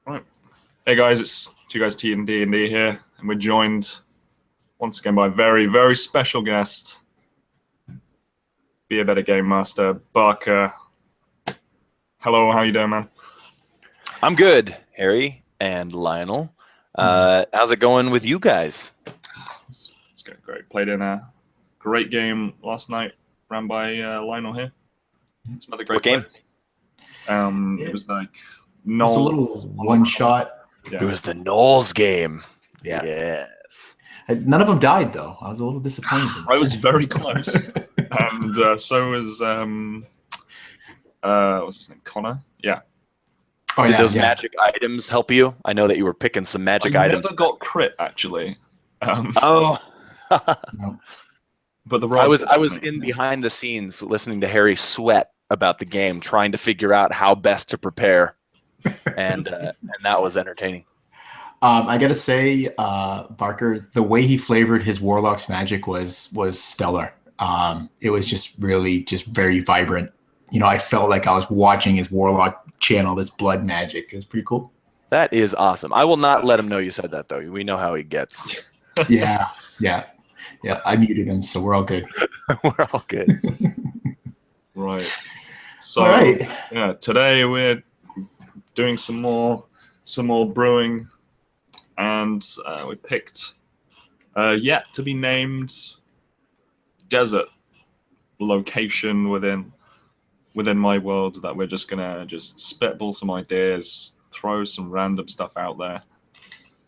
Right. Hey guys, it's two guys T and D here, and we're joined once again by a very, very special guest, BeABetterGameMaster, Barker. Hello, how you doing, man? I'm good, Harry and Lionel. How's it going with you guys? It's going great. Played in a great game last night, ran by Lionel here. Some other great game? It was like It's a little one shot. Yeah. It was the Knowles game. Yeah. Yes. None of them died though. I was a little disappointed. I was very close, and so was what's his name, Connor? Yeah. Oh, Did yeah, those yeah. magic items help you? I know that you were picking some magic I items. never got crit actually. Oh. No. But the I was in behind the scenes listening to Harry sweat about the game, trying to figure out how best to prepare, and that was entertaining. I gotta say, Barker, the way he flavored his Warlock's magic was stellar. It was just very vibrant. You know, I felt like I was watching his Warlock channel this blood magic. It was pretty cool. That is awesome. I will not let him know you said that, though. We know how he gets. Yeah. I muted him, so we're all good. We're all good. Right. So All right. yeah, today we're doing some more brewing, and we picked yet to be named desert location within my world that we're just gonna spitball some ideas, throw some random stuff out there,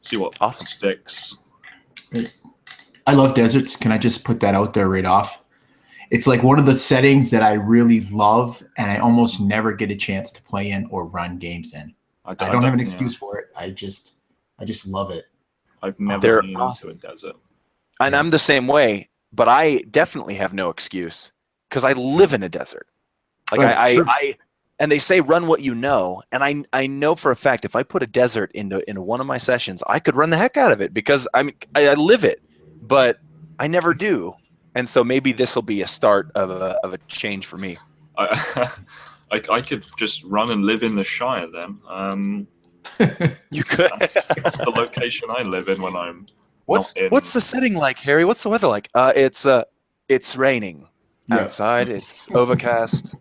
see what Awesome. sticks. I love deserts. Can I just put that out there right off? It's like one of the settings that I really love, and I almost never get a chance to play in or run games in. I don't have an excuse for it. I just love it. I've never They're been awesome. into a desert. And I'm the same way, but I definitely have no excuse because I live in a desert. Like Right, I and they say run what you know, and I know for a fact if I put a desert into one of my sessions, I could run the heck out of it because I live it, but I never do. And so maybe this will be a start of a change for me. I could just run and live in the Shire then. You could. That's the location I live in when I'm. What's the setting like, Harry? What's the weather like? It's raining outside. It's overcast.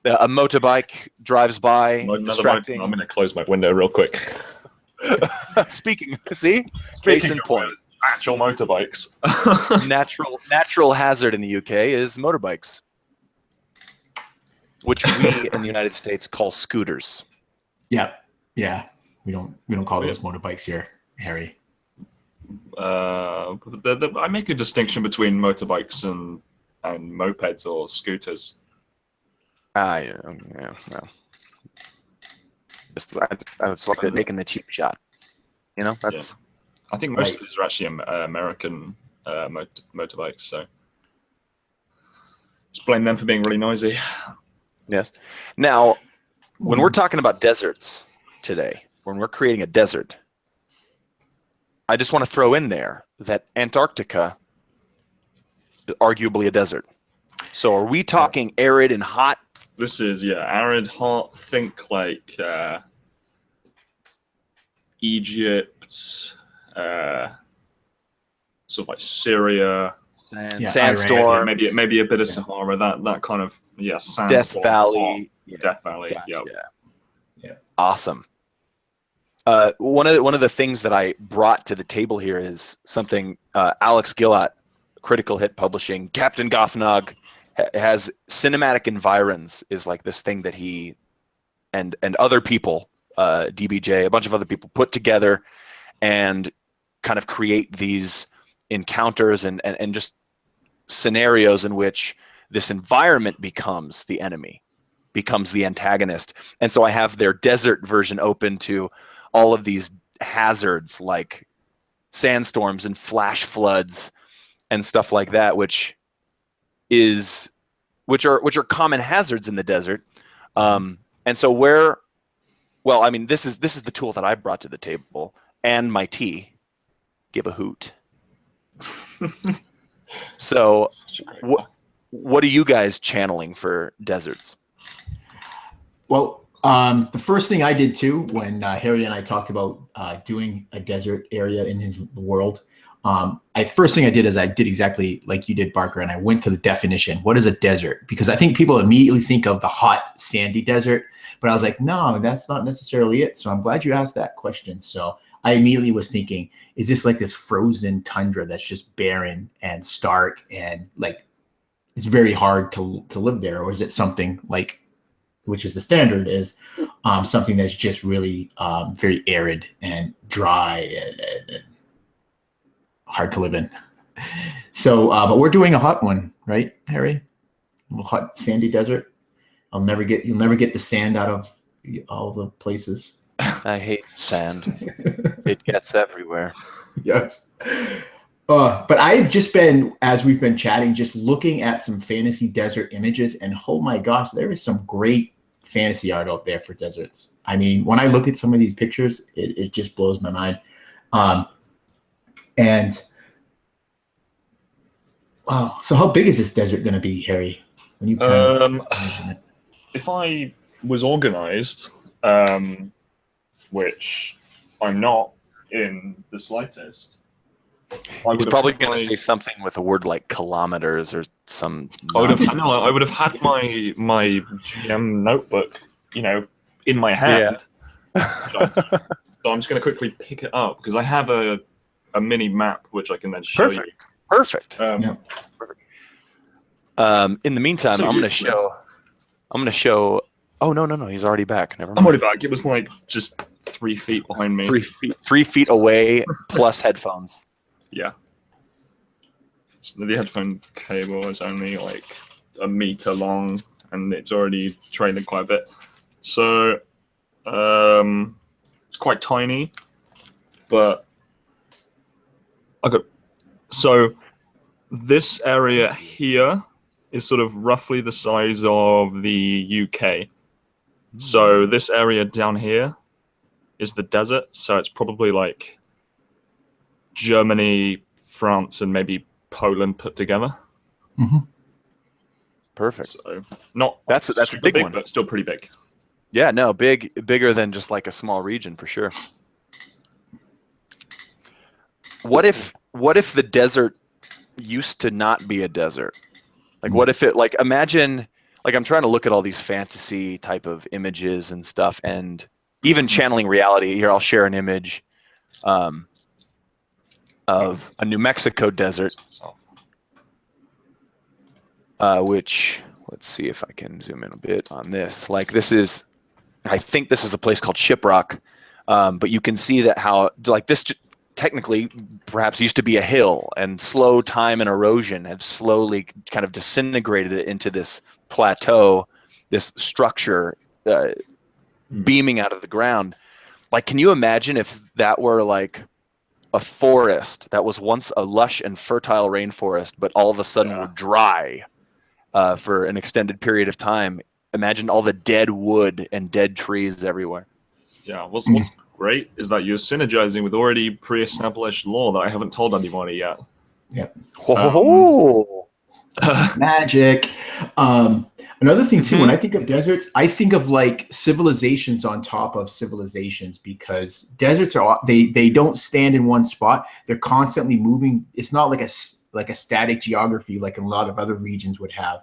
A motorbike drives by, distracting. I'm going to close my window real quick. Speaking, case in point. Actual motorbikes. Natural hazard in the UK is motorbikes, which we in the United States call scooters. Yeah. We don't call those motorbikes here, Harry. I make a distinction between motorbikes and mopeds or scooters. Yeah, well, it's like taking the cheap shot. You know, that's. Yeah. I think most of these are actually American motorbikes, so just blame them for being really noisy. Yes. Now, when we're talking about deserts today, when we're creating a desert, I just want to throw in there that Antarctica is arguably a desert. So are we talking arid and hot? This is, arid, hot. Think like Egypt, sort of like Syria, sandstorm, maybe a bit of Sahara. That kind of sandstorm, Death Valley, Death Valley. Gotcha. Yeah. Awesome. One of the things that I brought to the table here is something Alex Gillott, Critical Hit Publishing, Captain Gothnog, has cinematic environs is like this thing that he and other people, DBJ, a bunch of other people put together and kind of create these encounters and just scenarios in which this environment becomes the enemy, becomes the antagonist. And so I have their desert version open to all of these hazards like sandstorms and flash floods and stuff like that, which are common hazards in the desert. And so this is the tool that I brought to the table, and my tea. Give a hoot. So what are you guys channeling for deserts? Well, The first thing I did too, when Harry and I talked about doing a desert area in his world, first thing I did is I did exactly like you did, Barker, and I went to the definition. What is a desert? Because I think people immediately think of the hot, sandy desert, but I was like, no, that's not necessarily it. So I'm glad you asked that question. So I immediately was thinking, is this like this frozen tundra that's just barren and stark and like it's very hard to live there, or is it something like, which is the standard, is something that's just really very arid and dry and hard to live in. So, but we're doing a hot one, right, Harry? A little hot sandy desert. You'll never get the sand out of all the places. I hate sand. It gets everywhere. Yes. But I've just been, as we've been chatting, just looking at some fantasy desert images, and oh my gosh, there is some great fantasy art out there for deserts. I mean, when I look at some of these pictures, it just blows my mind. And wow, so how big is this desert going to be, Harry? When you if I was organized, which I'm not in the slightest, He's probably going to say something with a word like kilometers or some. I would have had my GM notebook, in my hand. Yeah. So I'm just going to quickly pick it up because I have a mini map which I can then show you. Perfect. Yeah. In the meantime, I'm going to show. Oh no! He's already back. Never mind. I'm already back. It was like just 3 feet behind me. 3 feet away, plus headphones. Yeah. So the headphone cable is only like 1 meter long, and it's already trailing quite a bit. So it's quite tiny, but okay. So this area here is sort of roughly the size of the UK. So this area down here is the desert. So it's probably like Germany, France, and maybe Poland put together. Mm-hmm. Perfect. So not that's a big one, but still pretty big. Yeah, no, bigger than just like a small region for sure. What if the desert used to not be a desert? Like, what if it, like, imagine, like, I'm trying to look at all these fantasy type of images and stuff, and even channeling reality. Here, I'll share an image of a New Mexico desert, which, let's see if I can zoom in a bit on this. Like, I think this is a place called Shiprock, but you can see that how, like, this technically perhaps used to be a hill, and slow time and erosion have slowly kind of disintegrated it into this plateau, this structure beaming out of the ground. Like, can you imagine if that were like a forest that was once a lush and fertile rainforest, but all of a sudden were dry for an extended period of time? Imagine all the dead wood and dead trees everywhere. Yeah, what's great is that you're synergizing with already pre-established lore that I haven't told anybody yet. Yep. Magic. Another thing too, when I think of deserts, I think of like civilizations on top of civilizations, because deserts are they don't stand in one spot. They're constantly moving. It's not like a static geography like a lot of other regions would have.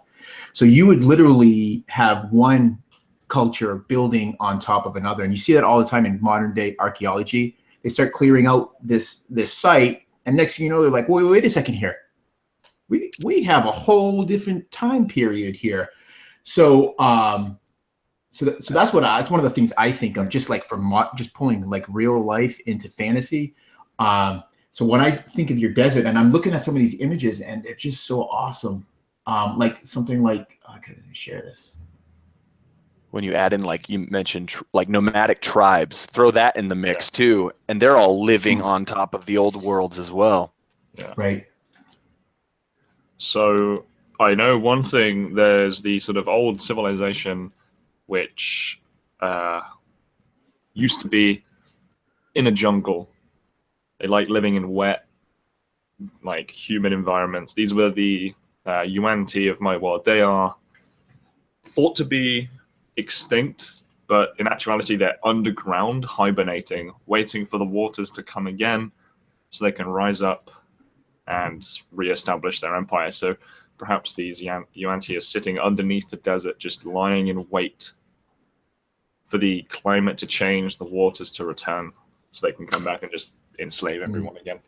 So you would literally have one culture building on top of another, and you see that all the time in modern day archaeology. They start clearing out this site, and next thing you know, they're like, wait a second here. We have a whole different time period here. So that's what it's one of the things I think of, just like just pulling like real life into fantasy. So when I think of your desert, and I'm looking at some of these images, and they're just so awesome. Like something like, okay, let me share this. When you add in, like you mentioned, like nomadic tribes, throw that in the mix too, and they're all living on top of the old worlds as well. Yeah. Right. So I know one thing. There's the sort of old civilization which used to be in a jungle. They like living in wet, like humid environments. These were the Yuan-Ti of my world. They are thought to be extinct but in actuality, they're underground, hibernating, waiting for the waters to come again so they can rise up and reestablish their empire. So perhaps these Yuan-Ti are sitting underneath the desert, just lying in wait for the climate to change, the waters to return, so they can come back and just enslave everyone again.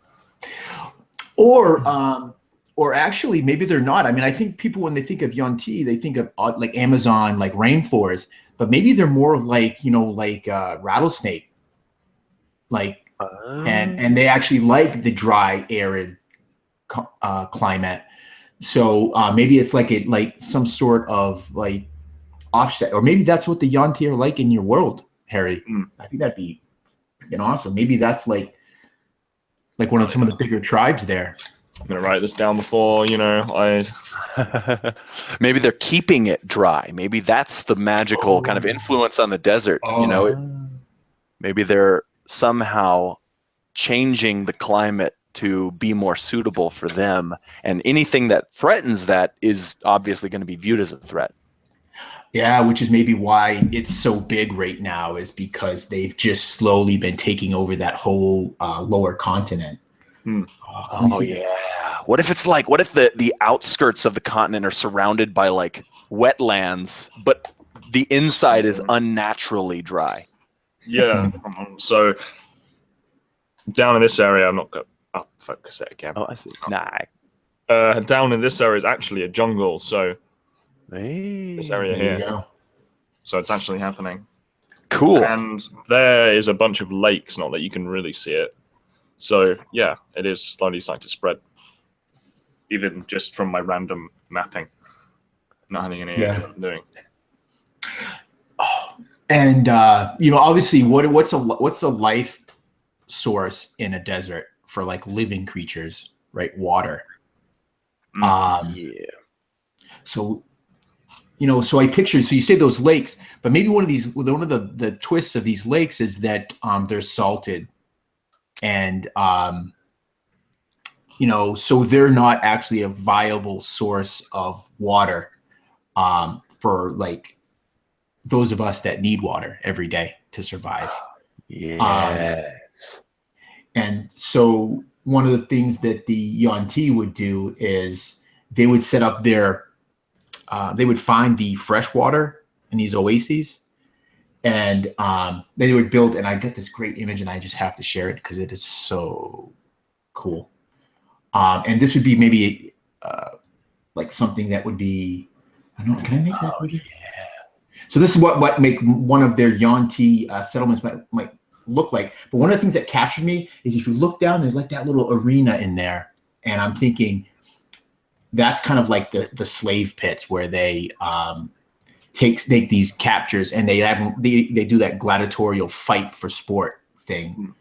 Or actually, maybe they're not. I mean, I think people, when they think of Yuan-Ti, they think of like Amazon, like rainforest, but maybe they're more like, like rattlesnake, like, and they actually like the dry, arid climate. So maybe it's like some sort of like offset, or maybe that's what the Yuan-Ti are like in your world, Harry. I think that'd be awesome. Maybe that's like one of some of the bigger tribes there. I'm gonna write this down before Maybe they're keeping it dry. Maybe that's the magical kind of influence on the desert. Maybe they're somehow changing the climate to be more suitable for them, and anything that threatens that is obviously going to be viewed as a threat. Yeah, which is maybe why it's so big right now, is because they've just slowly been taking over that whole lower continent. Oh yeah. What if the outskirts of the continent are surrounded by like wetlands, but the inside is unnaturally dry? Yeah. So down in this area, I'm not going to focus it again. Oh, I see. Nah. Down in this area is actually a jungle. So this area here. So it's actually happening. Cool. And there is a bunch of lakes, not that you can really see it. So yeah, it is slowly starting to spread, even just from my random mapping, not having any idea what I'm doing. And obviously, what's the life source in a desert for like living creatures, right? Water. So so I picture. So you say those lakes, but maybe one of the twists of these lakes is that they're salted. And so they're not actually a viable source of water for like those of us that need water every day to survive. Yes. And so one of the things that the Yuan-Ti would do is they would set up they would find the fresh water in these oases. And they would build, and I get this great image, and I just have to share it because it is so cool. And this would be maybe like something that would be, I don't know, can I make that? Yeah. So this is what make one of their Yuan-Ti settlements might look like. But one of the things that captured me is if you look down, there's like that little arena in there, and I'm thinking that's kind of like the slave pits where they take these captures, and they do that gladiatorial fight for sport thing.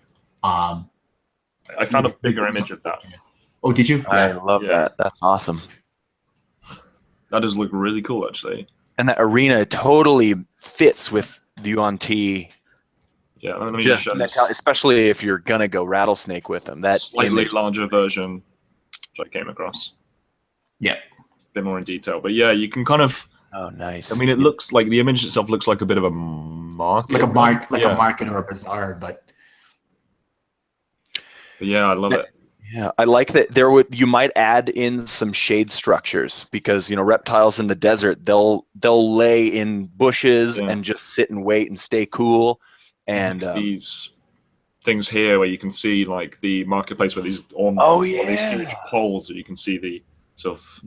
I found a bigger image of that. Oh, did you? I love that. That's awesome. That does look really cool, actually. And that arena totally fits with the Yuan-Ti. Yeah, let me just show this. Especially if you're gonna go rattlesnake with them. That slightly larger version, which I came across. Yeah, a bit more in detail, but yeah, you can kind of. Oh, nice. I mean, it looks like the image itself looks like a bit of a market. A market or a bazaar, but yeah, I love it. Yeah, I like that you might add in some shade structures because reptiles in the desert they'll lay in bushes and just sit and wait and stay cool. And these things here where you can see like the marketplace where these these huge poles that you can see the sort of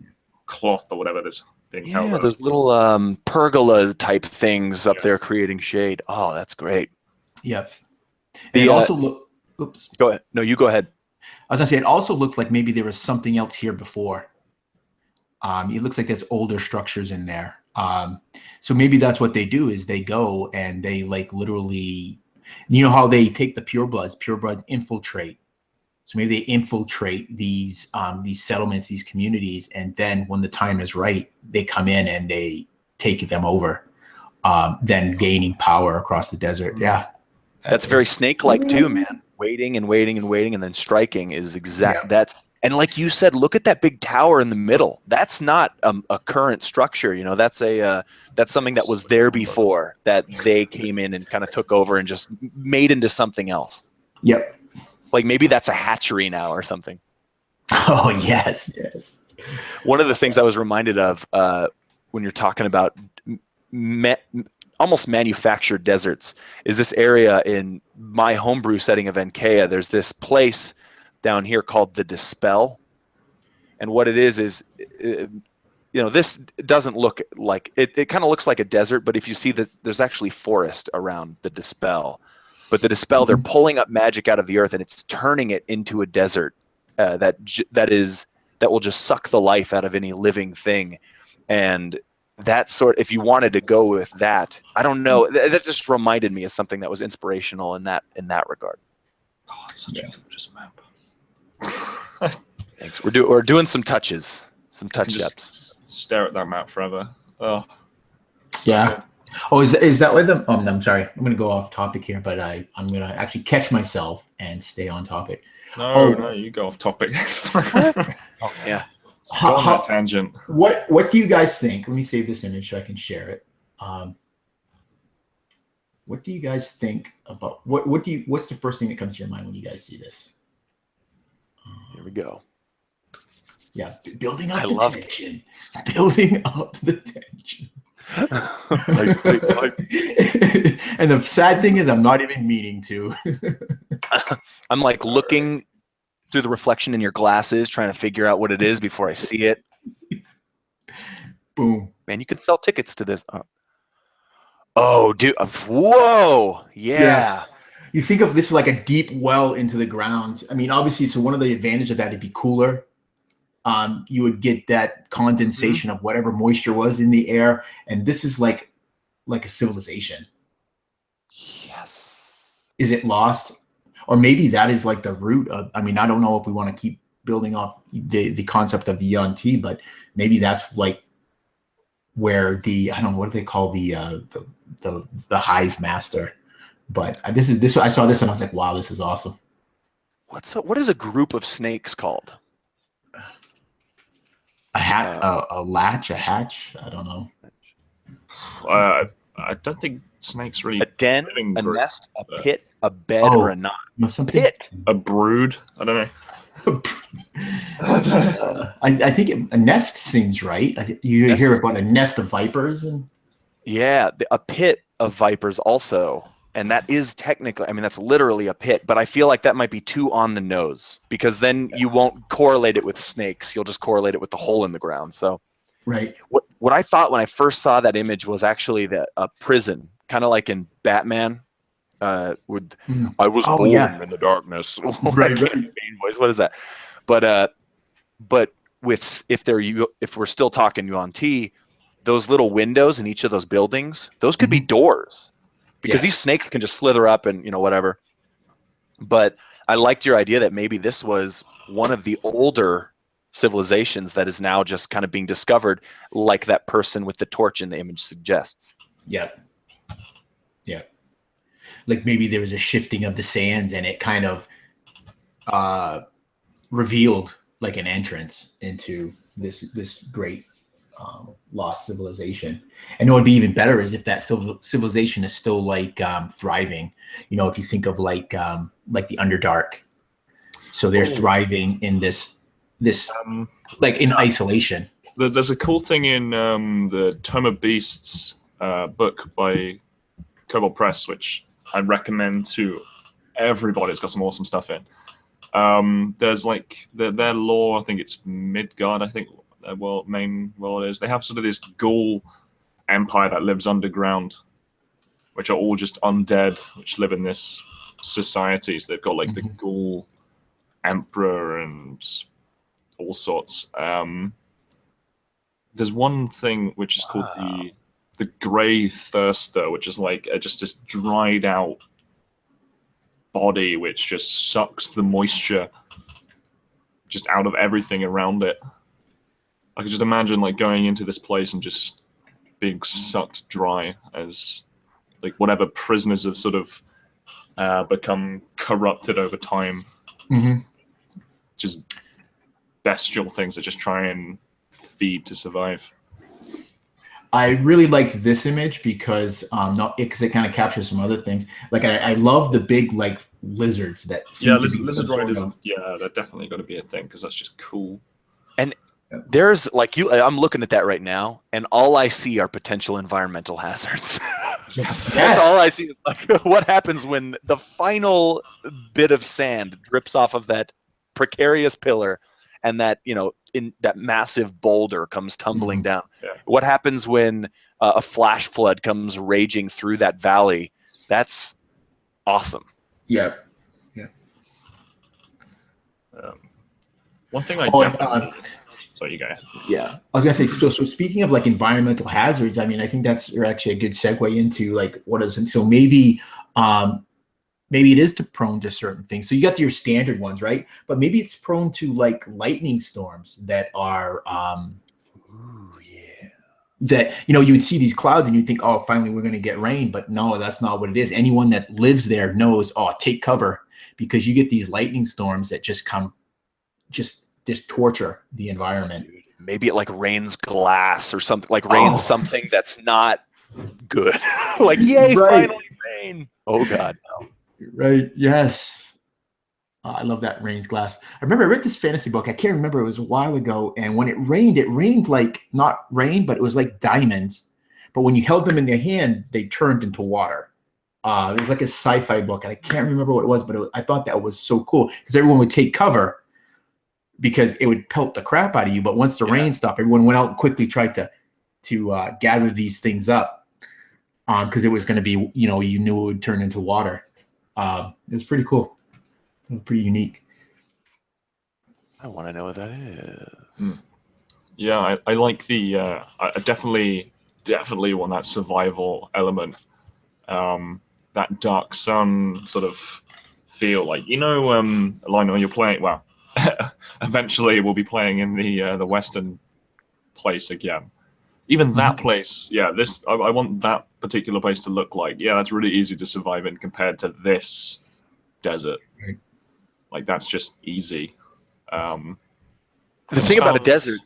cloth or whatever that's being held. Yeah, those little pergola type things up there creating shade. Oh, that's great. Yep. It also look. Oops. Go ahead. No, you go ahead. I was gonna say it also looks like maybe there was something else here before. It looks like there's older structures in there. So maybe that's what they do is they go and they like literally, how they take the purebloods infiltrate. So maybe they infiltrate these settlements, these communities, and then when the time is right, they come in and they take them over, then gaining power across the desert. Yeah. That's very snake-like too, man. Waiting and waiting and waiting and then striking is exact. Yeah. And like you said, look at that big tower in the middle. That's not a current structure. You know, that's that's something that was there before that they came in and kind of took over and just made into something else. Yep. Like maybe that's a hatchery now or something. Oh, yes. Yes. One of the things I was reminded of when you're talking about almost manufactured deserts is this area in my homebrew setting of Enkea. There's this place down here called the Dispel. And what it is this doesn't look like it kind of looks like a desert, but if you see that there's actually forest around the Dispel. But the Dispel, they're pulling up magic out of the earth and it's turning it into a desert that will just suck the life out of any living thing. And that if you wanted to go with that, I don't know, that just reminded me of something that was inspirational in that regard. Oh, it's such a gorgeous map. Thanks. We're doing some touches, some touch-ups. Stare at that map forever. Oh, so yeah. good. Oh, is that what I'm sorry. I'm going to go off topic here, but I'm going to actually catch myself and stay on topic. No, you go off topic. Oh, yeah. Go on that tangent. What do you guys think? Let me save this image so I can share it. What do you guys think about what's the first thing that comes to your mind when you guys see this? Here we go. Yeah, building up the tension. Building up the tension. And the sad thing is, I'm not even meaning to. I'm like looking through the reflection in your glasses, trying to figure out what it is before I see it. Boom. Man, you could sell tickets to this. Oh, dude. Whoa. Yeah. Yes. You think of this like a deep well into the ground. I mean, obviously, so one of the advantages of that would be cooler. You would get that condensation of whatever moisture was in the air. And this is like a civilization. Yes. Is it lost? Or maybe that is like the root of, I mean, I don't know if we want to keep building off the concept of the Yuan-Ti, but maybe that's like where I don't know, what do they call the hive master? But I saw this and I was like, wow, this is awesome. What is a group of snakes called? A latch, a hatch. I don't know. I don't think snakes really. A den, a group, nest, a pit, a bed, or a knot. Pit. A brood. I don't know. I think a nest seems right. You hear about a nest of vipers and. Yeah, a pit of vipers also. And that is technically, I mean, that's literally a pit, but I feel like that might be too on the nose because then you won't correlate it with snakes. You'll just correlate it with the hole in the ground. So, right. What I thought when I first saw that image was actually a prison, kind of like in Batman. I was born in the darkness. Right. What is that? But if we're still talking Yuan-Ti, those little windows in each of those buildings, those could be doors. Because these snakes can just slither up and, whatever. But I liked your idea that maybe this was one of the older civilizations that is now just kind of being discovered, like that person with the torch in the image suggests. Yeah. Yeah. Like maybe there was a shifting of the sands and it kind of revealed like an entrance into this great lost civilization. And what would be even better is if that civilization is still like thriving. If you think of like the Underdark, so they're thriving in this like in isolation. There's a cool thing in the Tome of Beasts book by Kobold Press, which I recommend to everybody. It's got some awesome stuff in. There's like their lore. I think it's Midgard. I think their main world is. They have sort of this ghoul empire that lives underground, which are all just undead, which live in this society. So they've got like the ghoul emperor and all sorts. There's one thing which is called the Grey Thirster, which is like just this dried out body which just sucks the moisture just out of everything around it. I could just imagine like going into this place and just being sucked dry as like whatever prisoners have sort of become corrupted over time. Mm-hmm. Just bestial things that just try and feed to survive. I really liked this image because because it kind of captures some other things. Like I love the big like lizards that seem to be lizard sort riders. of- Yeah, they're definitely going to be a thing because that's just cool. And there's like I'm looking at that right now, and all I see are potential environmental hazards. Yes. That's all I see is like what happens when the final bit of sand drips off of that precarious pillar, and that in that massive boulder comes tumbling down. Yeah. What happens when a flash flood comes raging through that valley? That's awesome. Yeah. One thing I definitely. Sorry, you go. Yeah, I was gonna say. So speaking of like environmental hazards, I mean, I think that's actually a good segue into like what is. So maybe it is prone to certain things. So you got your standard ones, right? But maybe it's prone to like lightning storms that are. Ooh, yeah. That you would see these clouds and you think, oh, finally we're gonna get rain, but no, that's not what it is. Anyone that lives there knows, oh, take cover because you get these lightning storms that just come, just torture the environment. Dude, maybe it like rains glass or something, like rains something that's not good. Like, yay, finally rain. Oh God, no. Right. Yes. I love that rains glass. I remember I read this fantasy book. I can't remember. It was a while ago. And when it rained like not rain, but it was like diamonds. But when you held them in your hand, they turned into water. It was like a sci-fi book. And I can't remember what it was, but I thought that was so cool because everyone would take cover because it would pelt the crap out of you. But once the rain stopped, everyone went out and quickly tried to gather these things up because it was going to be, you knew it would turn into water. It was pretty cool. Pretty unique. I want to know what that is. Yeah, I like the. I definitely want that survival element. That dark sun sort of feel, like Lionel, you're playing. Well, eventually we'll be playing in the western place again. Even that place, I want that particular place to look like. Yeah, that's really easy to survive in compared to this desert. Right. Like that's just easy. The thing about a desert.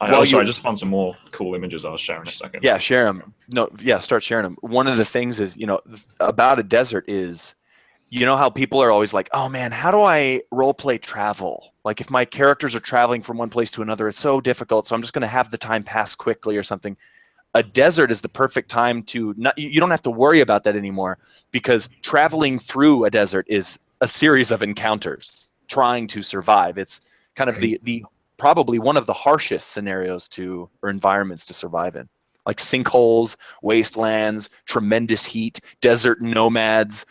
I just found some more cool images I'll share in a second. Yeah, share them. No, yeah, start sharing them. One of the things is, about a desert is, how people are always like, oh man, how do I role play travel? Like if my characters are traveling from one place to another, it's so difficult. So I'm just going to have the time pass quickly or something. A desert is the perfect time to you don't have to worry about that anymore because traveling through a desert is a series of encounters trying to survive. It's kind of the probably one of the harshest scenarios or environments to survive in, like sinkholes, wastelands, tremendous heat, desert nomads.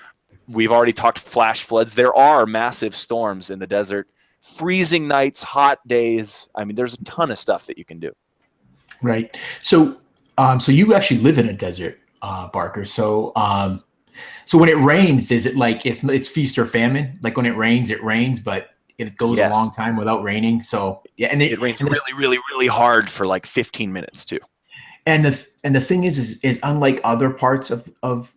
We've already talked flash floods. There are massive storms in the desert, freezing nights, hot days. I mean, there's a ton of stuff that you can do. Right. So you actually live in a desert, Barker. So when it rains, is it like it's feast or famine? Like when it rains, but it goes a long time without raining. So yeah, and it rains really, really, really hard for like 15 minutes too. And the thing is unlike other parts of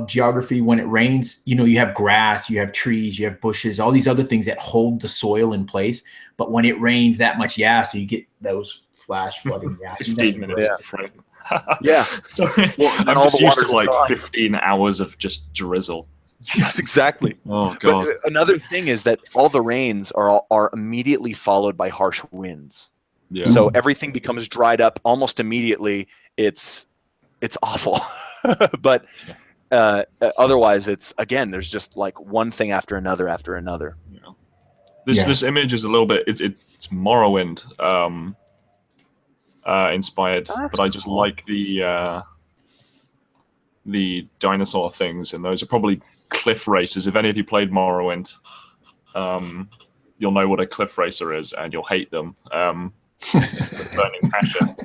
geography, when it rains, you have grass, you have trees, you have bushes, all these other things that hold the soil in place. But when it rains that much, so you get those flash flooding. 15 minutes of rain. Yeah. Sorry. Well, I'm just used to like gone. 15 hours of just drizzle. Yes, exactly. Oh God. But another thing is that all the rains are immediately followed by harsh winds. Yeah. So everything becomes dried up almost immediately. It's awful. But otherwise, there's just like one thing after another after another. Yeah. This image is a little bit it's Morrowind inspired, but I just like the dinosaur things, and those are probably cliff races. If any of you played Morrowind, you'll know what a cliff racer is, and you'll hate them. With burning passion.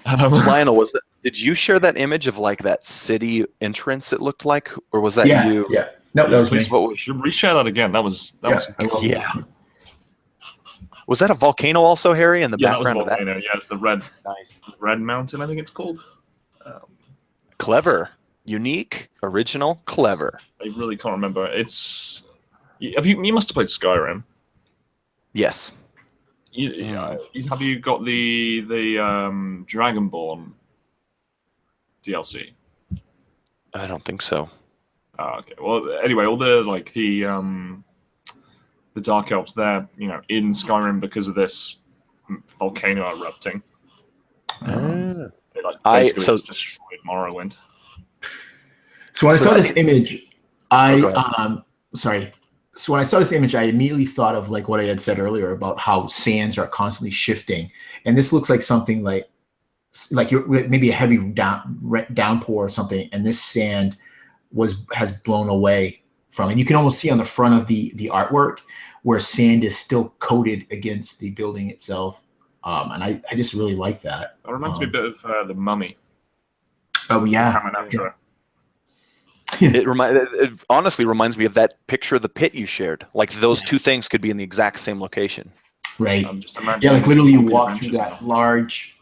Lionel, did you share that image of like that city entrance? It looked like, or was that you? Yeah. No, that was me. Should reshare that again? That was yeah. Was that a volcano also, Harry? In the background that was a volcano. of that? Yeah, it's the red mountain. I think it's called. Clever, unique, original, clever. I really can't remember. You must have played Skyrim. Yes. Have you got the Dragonborn DLC? I don't think so. Oh, okay. Well, anyway, all the the Dark Elves, they're in Skyrim because of this volcano erupting. They basically just destroyed Morrowind. So when I saw this image, sorry. So when I saw this image, I immediately thought of like what I had said earlier about how sands are constantly shifting, and this looks like something like maybe a heavy downpour or something, and this sand has blown away from, and you can almost see on the front of the artwork where sand is still coated against the building itself, and I just really like that. It reminds me a bit of the Mummy. Oh yeah. It honestly reminds me of that picture of the pit you shared. Like those two things could be in the exact same location. Right. Yeah, like literally you walk through that large,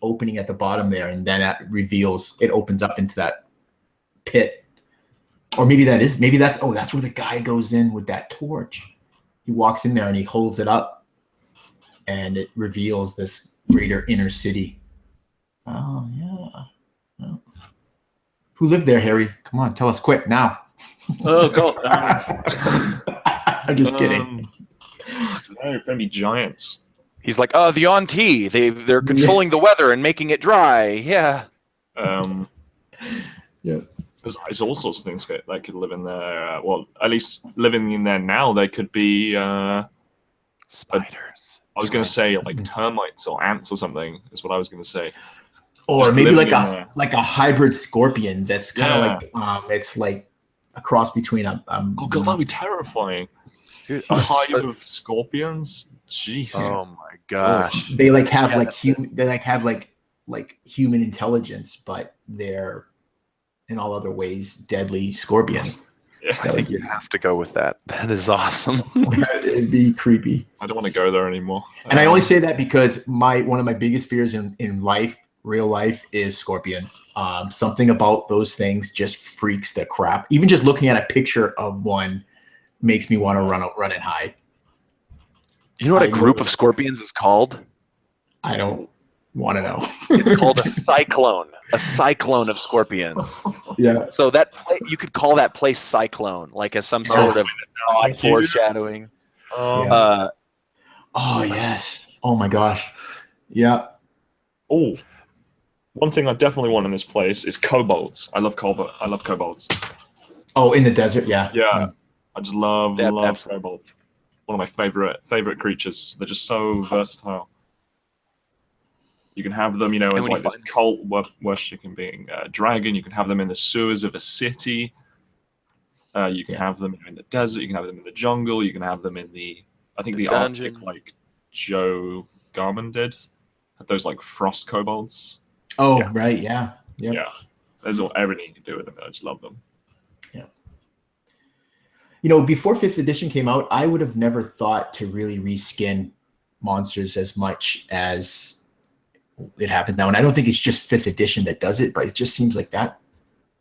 opening at the bottom there, and then it opens up into that pit. Or maybe that's where the guy goes in with that torch. He walks in there and he holds it up, and it reveals this greater inner city. Oh yeah. Oh. Who lived there, Harry? Come on, tell us quick now. Oh God! I'm just kidding. They're gonna be giants. He's like, the Auntie. They're controlling the weather and making it dry. Yeah. Yeah. There's all sorts of things that could live in there. Well, at least living in there now, they could be spiders. I was gonna say like termites or ants or something. Is what I was gonna say. Or just maybe like a hybrid scorpion that's kind of like it's like a cross between oh God, that'd be terrifying. A hive of scorpions. Jeez. Oh my gosh. They like have like human intelligence, but they're in all other ways deadly scorpions. Yeah, I think you have to go with that. That is awesome. It'd be creepy. I don't want to go there anymore. And I only say that because one of my biggest fears in real life is scorpions. Something about those things just freaks the crap. Even just looking at a picture of one makes me want to run and hide. You know what a group of scorpions is called? I don't want to know. It's called a cyclone. A cyclone of scorpions. Yeah. So you could call that place Cyclone, like as some sort of odd foreshadowing. Oh yes. Oh my gosh. Yeah. Oh. One thing I definitely want in this place is kobolds. I love kobolds. Oh, in the desert, yeah. Yeah. I just love kobolds. One of my favorite creatures. They're just so versatile. You can have them, as like this cult worshipping being dragon. You can have them in the sewers of a city. You can have them in the desert. You can have them in the jungle. You can have them in the dungeon. Arctic, like Joe Garman did. Had those like frost kobolds. Oh, yeah. Right, yeah. Yep. Yeah. There's everything you can do with them. I just love them. Yeah. Before 5th edition came out, I would have never thought to really reskin monsters as much as it happens now. And I don't think it's just 5th edition that does it, but it just seems like that.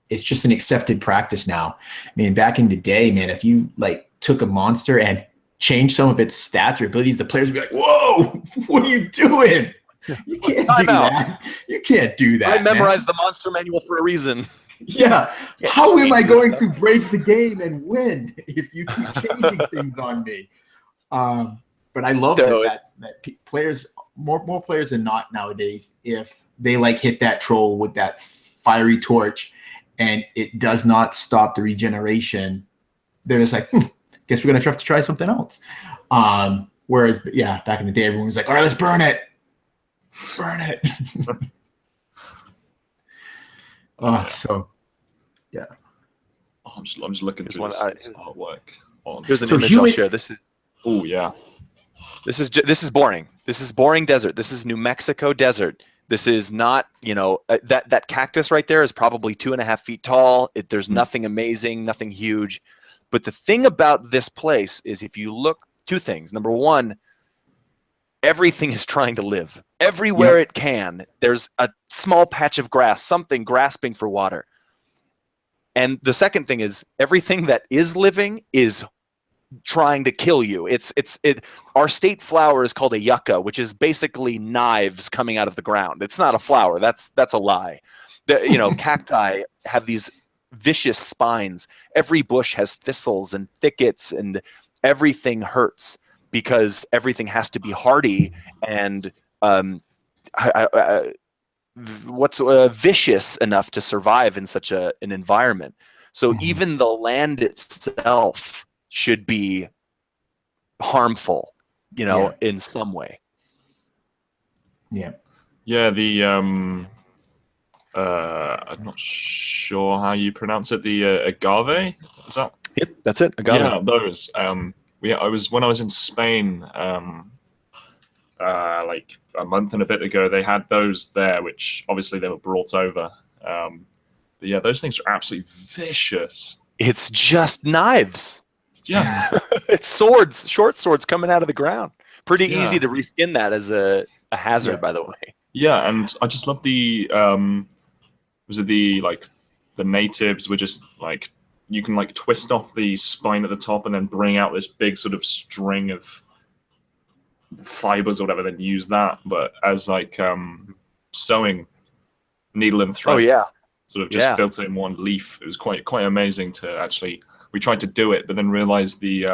It's just an accepted practice now. I mean, back in the day, man, if you like took a monster and changed some of its stats or abilities, the players would be like, whoa, what are you doing? You can't do that. You can't do that. I memorized the monster manual for a reason. Yeah. How am I going to break the game and win if you keep changing things on me? But I love that players, more players than not nowadays, if they like hit that troll with that fiery torch and it does not stop the regeneration, they're just like, guess we're going to have to try something else. Whereas, back in the day, everyone was like, all right, let's burn it. Burn it. So, yeah. Oh, I'm just looking through this artwork. Here's an image I'll share. This is. Oh yeah. This is boring. This is boring desert. This is New Mexico desert. This is not, that cactus right there is probably 2.5 feet tall. There's nothing amazing, nothing huge. But the thing about this place is if you look, two things. Number one, everything is trying to live. Everywhere it can, there's a small patch of grass, something grasping for water. And the second thing is everything that is living is trying to kill you. Our state flower is called a yucca, which is basically knives coming out of the ground. It's not a flower. That's a lie. Cacti have these vicious spines. Every bush has thistles and thickets, and everything hurts because everything has to be hardy and vicious enough to survive in such an environment. So even the land itself should be harmful, in some way. Yeah. Yeah, I'm not sure how you pronounce it. The agave, is that? Yep, that's it. Agave. Yeah, those. When I was in Spain, like a month and a bit ago, they had those there, which obviously they were brought over. But yeah, those things are absolutely vicious. It's just knives. Yeah. It's swords, short swords coming out of the ground. Pretty easy to reskin that as a hazard, by the way. Yeah, and I just love the the natives were just like, you can like twist off the spine at the top and then bring out this big sort of string of fibers or whatever, then use that, but as like sewing needle and thread. Oh yeah. Sort of just built it in one leaf. It was quite amazing to actually. We tried to do it, but then realized the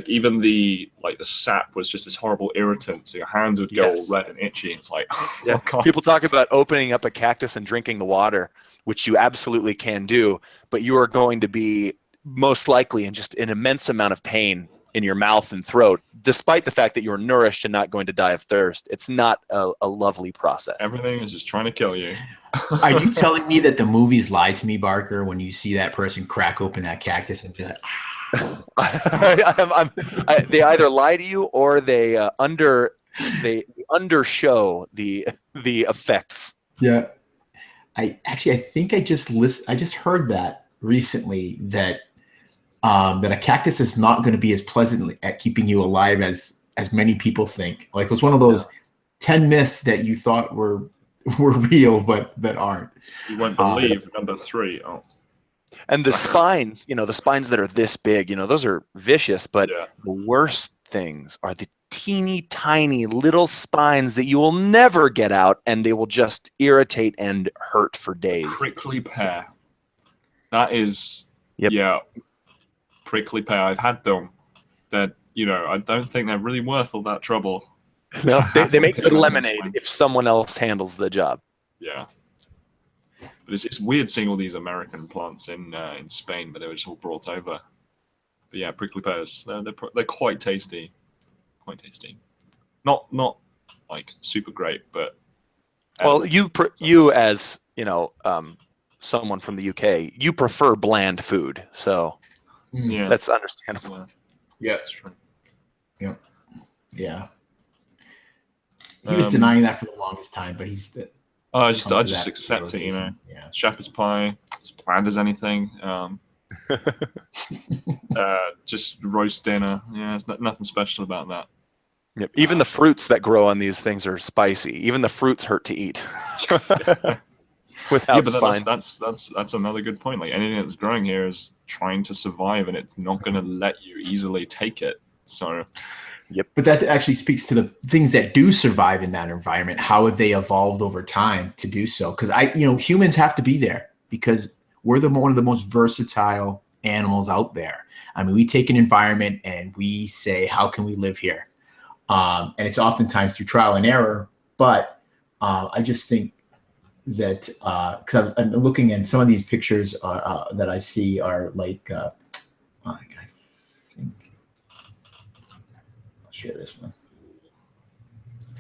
even the sap was just this horrible irritant. So your hands would go all red and itchy. It's like, oh God. People talk about opening up a cactus and drinking the water, which you absolutely can do, but you are going to be most likely in just an immense amount of pain in your mouth and throat, despite the fact that you're nourished and not going to die of thirst. It's not a lovely process. Everything is just trying to kill you. Are you telling me that the movies lie to me, Barker, when you see that person crack open that cactus and be like, they either lie to you or they undershow the effects. Yeah. I think I just heard that recently that that a cactus is not going to be as pleasant at keeping you alive as many people think. Like, it was one of those 10 myths that you thought were real, but that aren't. You won't believe number 3. Oh. And the spines, the spines that are this big, those are vicious, but the worst things are the teeny tiny little spines that you will never get out, and they will just irritate and hurt for days. Prickly pear. That is, prickly pear. I've had them. That, I don't think they're really worth all that trouble. No, they make good lemonade if someone else handles the job. Yeah. But it's weird seeing all these American plants in Spain, but they were just all brought over. But yeah, prickly pears, they're quite tasty. Quite tasty. Not like super great, but well, you as someone from the UK, you prefer bland food, so that's understandable. Yeah, it's true. Yeah. He was denying that for the longest time, but he's. I just accept it, Yeah. Shepherd's pie, as bland as anything. Just roast dinner. Yeah, there's nothing special about that. Yep. Even the fruits that grow on these things are spicy. Even the fruits hurt to eat. Without spine. That's another good point. Like, anything that's growing here is trying to survive, and it's not going to let you easily take it. So. Yep. But that actually speaks to the things that do survive in that environment. How have they evolved over time to do so? Because humans have to be there because we're one of the most versatile animals out there. I mean, we take an environment and we say, how can we live here? And it's oftentimes through trial and error. But I just think that because I'm looking at some of these pictures that I see are like, share this one.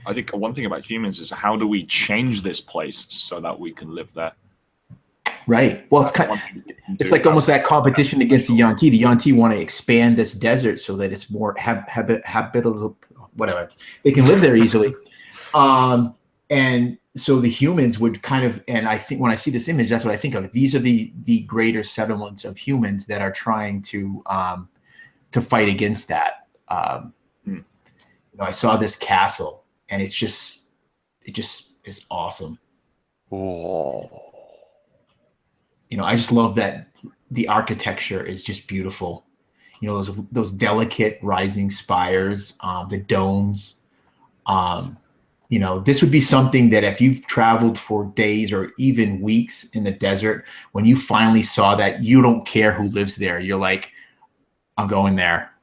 I think one thing about humans is, how do we change this place so that we can live there? Right. Well, it's like almost that competition against the Yanti. The Yanti want to expand this desert so that it's more habitable, whatever. They can live there easily. And so the humans would kind of, and I think when I see this image, that's what I think of. These are the greater settlements of humans that are trying to fight against that. I saw this castle, and it just is awesome. Oh. I just love that the architecture is just beautiful. You know, those delicate rising spires, the domes. You know, this would be something that if you've traveled for days or even weeks in the desert, when you finally saw that, you don't care who lives there. You're like, I'm going there.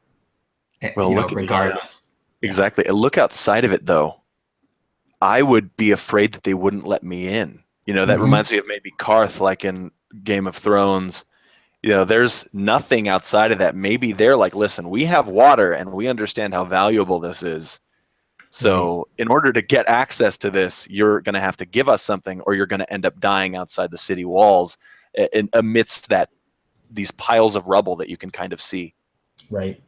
Well, you know, look at regardless. Exactly. And look outside of it, though. I would be afraid that they wouldn't let me in. You know, that reminds me of maybe Karth, like in Game of Thrones. You know, there's nothing outside of that. Maybe they're like, listen, we have water and we understand how valuable this is. So in order to get access to this, you're going to have to give us something, or you're going to end up dying outside the city walls amidst these piles of rubble that you can kind of see. Right.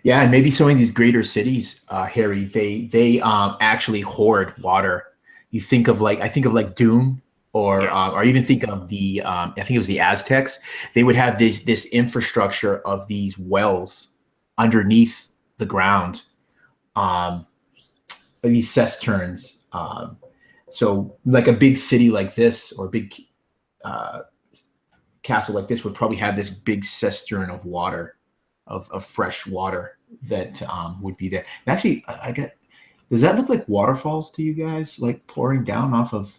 Yeah, and maybe some of these greater cities, Harry, they actually hoard water. You think of I think of like Doom, or even think of I think it was the Aztecs. They would have this infrastructure of these wells underneath the ground, these cisterns. So like a big city like this, or a big castle like this, would probably have this big cistern of water, of fresh water that would be there. And actually, does that look like waterfalls to you guys, like pouring down off of?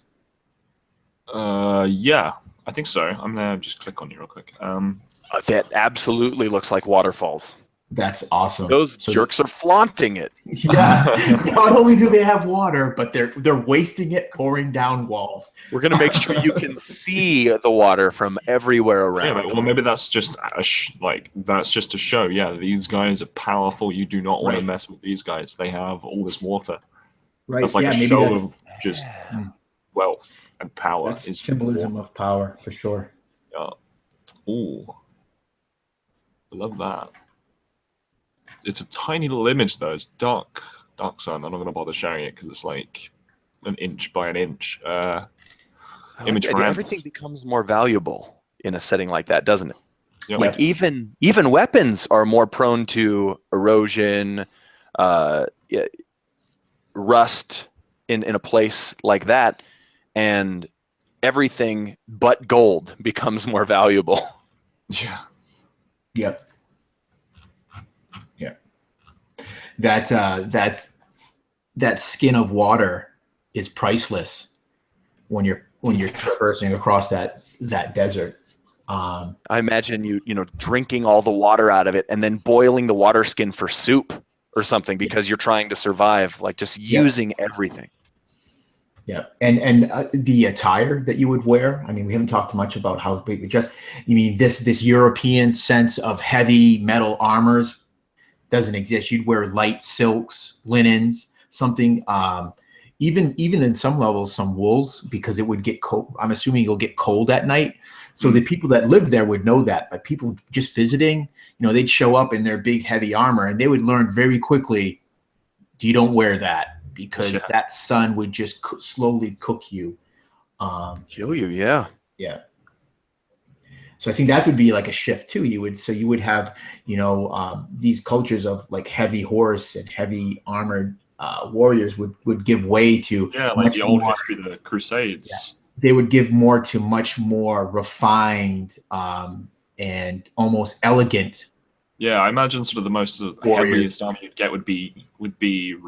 Yeah, I think so. I'm gonna just click on you real quick. That absolutely looks like waterfalls. That's awesome. Those jerks are flaunting it. Yeah. Not only do they have water, but they're wasting it pouring down walls. We're gonna make sure you can see the water from everywhere around. Yeah, well, maybe that's just that's just to show. Yeah, these guys are powerful. You do not want to mess with these guys. They have all this water. Right. That's like a show of just wealth and power. That's symbolism of power for sure. Yeah. Ooh. I love that. It's a tiny little image though. It's dark sun. I'm not gonna bother sharing it because it's like an inch by an inch. Image for everything becomes more valuable in a setting like that, doesn't it? Yep. Like even weapons are more prone to erosion, rust in a place like that, and everything but gold becomes more valuable. Yeah. Yep. Yeah. That skin of water is priceless when you're traversing across that desert. I imagine you drinking all the water out of it and then boiling the water skin for soup or something because you're trying to survive, like just using everything. Yeah, and the attire that you would wear. I mean, we haven't talked much about how we dress. You mean this European sense of heavy metal armors doesn't exist. You'd wear light silks, linens, something. Even in some levels, some wools, because it would get cold. I'm assuming you'll get cold at night. So the people that live there would know that, but people just visiting, they'd show up in their big heavy armor, and they would learn very quickly, you don't wear that. Because that sun would just slowly cook you, kill you. Yeah. So I think that would be like a shift too. You would have these cultures of like heavy horse and heavy armored warriors would give way to like the old history of the Crusades. Yeah. They would give more to much more refined and almost elegant. Yeah, I imagine sort of the most heaviest armor you'd get would be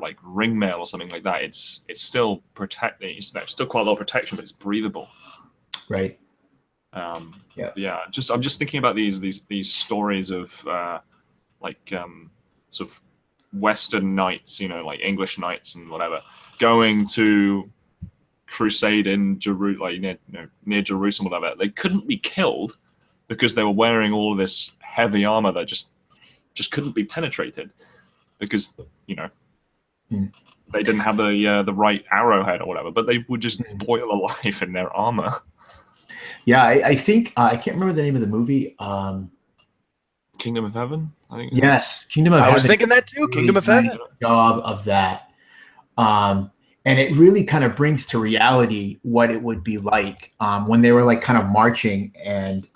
like ringmail or something like that. It's still protecting. Still quite a lot of protection, but it's breathable. Right. I'm just thinking about these stories of sort of Western knights, like English knights and whatever, going to crusade in Jerusalem, near Jerusalem, whatever. They couldn't be killed because they were wearing all of this heavy armor that just couldn't be penetrated because they didn't have the right arrowhead or whatever, but they would just boil alive in their armor. Yeah, I think I can't remember the name of the movie. Kingdom of Heaven, I think. Yes, Kingdom of Heaven. I was thinking that too. Kingdom of Heaven. Job of that, and it really kind of brings to reality what it would be like when they were like kind of marching and